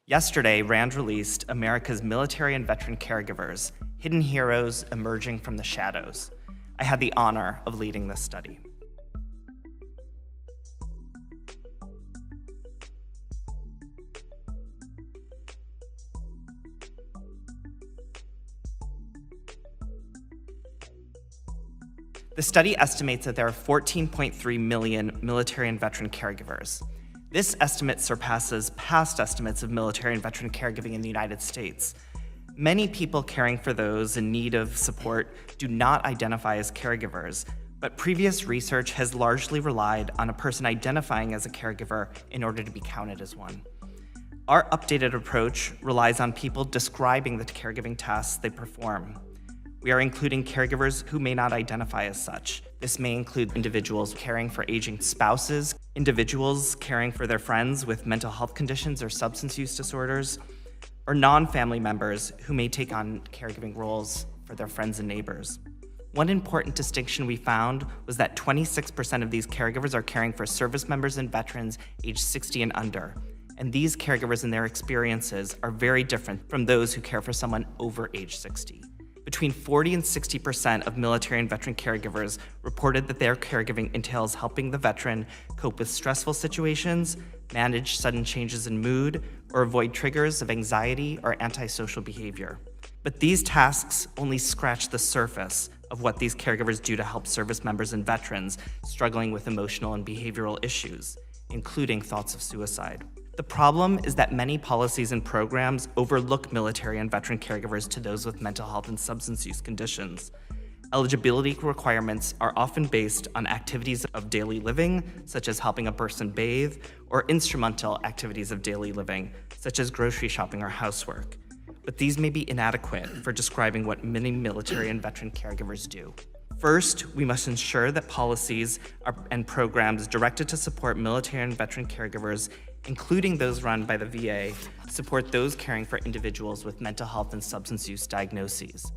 Yesterday, RAND released America's Military and Veteran Caregivers, Hidden Heroes Emerging from the Shadows. I had the honor of leading this study. The study estimates that there are 14.3 million military and veteran caregivers. This estimate surpasses past estimates of military and veteran caregiving in the United States. Many people caring for those in need of support do not identify as caregivers, but previous research has largely relied on a person identifying as a caregiver in order to be counted as one. Our updated approach relies on people describing the caregiving tasks they perform. We are including caregivers who may not identify as such. This may include individuals caring for aging spouses, individuals caring for their friends with mental health conditions or substance use disorders, or non-family members who may take on caregiving roles for their friends and neighbors. One important distinction we found was that 26% of these caregivers are caring for service members and veterans aged 60 and under, and these caregivers and their experiences are very different from those who care for someone over age 60. Between 40 and 60% of military and veteran caregivers reported that their caregiving entails helping the veteran cope with stressful situations, manage sudden changes in mood, or avoid triggers of anxiety or antisocial behavior. But these tasks only scratch the surface of what these caregivers do to help service members and veterans struggling with emotional and behavioral issues, including thoughts of suicide. The problem is that many policies and programs overlook military and veteran caregivers to those with mental health and substance use conditions. Eligibility requirements are often based on activities of daily living, such as helping a person bathe, or instrumental activities of daily living, such as grocery shopping or housework. But these may be inadequate for describing what many military and veteran caregivers do. First, we must ensure that policies and programs directed to support military and veteran caregivers, including those run by the VA, support those caring for individuals with mental health and substance use diagnoses.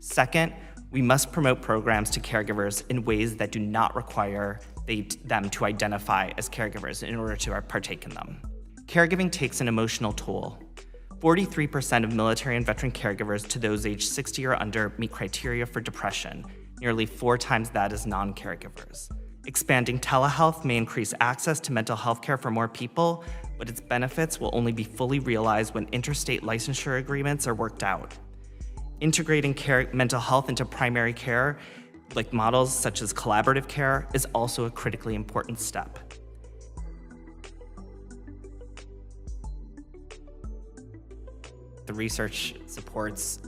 Second, we must promote programs to caregivers in ways that do not require them to identify as caregivers in order to partake in them. Caregiving takes an emotional toll. 43% of military and veteran caregivers to those aged 60 or under meet criteria for depression, nearly 4 times that as non-caregivers. Expanding telehealth may increase access to mental health care for more people, but its benefits will only be fully realized when interstate licensure agreements are worked out. Integrating mental health into primary care, like models such as collaborative care, is also a critically important step. The research supports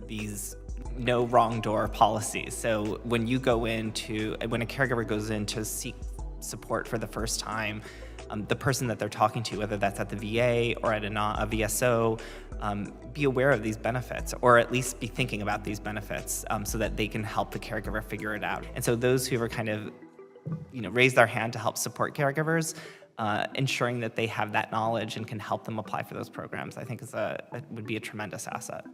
these no wrong door policies. So when a caregiver goes in to seek support for the first time, the person that they're talking to, whether that's at the VA or at a VSO, be aware of these benefits, or at least be thinking about these benefits so that they can help the caregiver figure it out. And so those who are kind of, raise their hand to help support caregivers, ensuring that they have that knowledge and can help them apply for those programs, I think would be a tremendous asset.